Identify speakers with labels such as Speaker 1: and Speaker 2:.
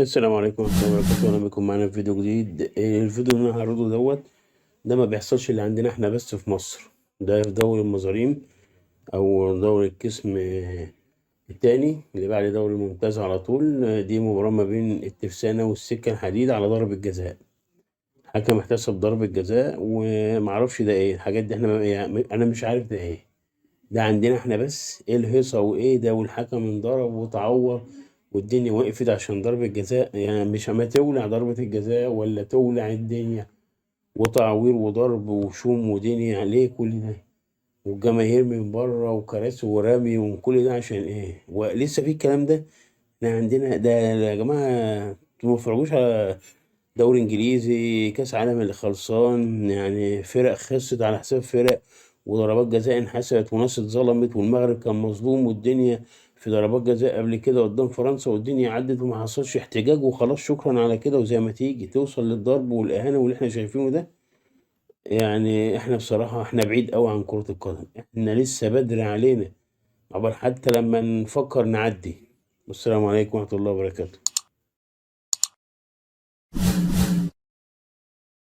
Speaker 1: السلام عليكم ورحمة الله وبركاته، أهلا بكم معانا في فيديو جديد. الفيديو اللي أنا هعرضه ده ما بيحصلش إلا عندنا إحنا بس في مصر. ده في دوري المظالم أو دوري القسم التاني اللي بعد دوري الممتاز على طول. دي مباراة ما بين الترسانة والسكة الحديد على ضربة جزاء. حكم احتسب ضربة جزاء ومعرفش ده إيه الحاجات دي، إحنا يعني أنا مش عارف ده إيه. ده عندنا إحنا بس إيه الهيصة وإيه ده، والحكم انضرب وتعور والدنيا وقفت عشان ضربة جزاء. يعني مش ما تولع ضربة الجزاء ولا تولع الدنيا، وتعوير وضرب وشوم ودنيا ليه كل ده، والجماهير من بره وكراسي ورمي وكل ده عشان ايه؟ ولسه في الكلام ده؟ احنا عندنا ده يا جماعة. انتوا ما بتتفرجوش على دوري انجليزي؟ كاس عالم اللي خلصان يعني فرق خسرت على حساب فرق، وضربات جزاء انحسبت وناس اتظلمت، والمغرب كان مظلوم والدنيا في ضربات جزاء قبل كده قدام فرنسا والدنيا عدت وما حصلش احتجاج وخلاص شكرا على كده، وزي ما تيجي توصل للضرب والإهانة واللي احنا شايفينه ده. يعني احنا بصراحة احنا بعيد قوي عن كرة القدم، احنا لسه بدري علينا عبر حتى لما نفكر نعدي. والسلام عليكم ورحمة الله وبركاته.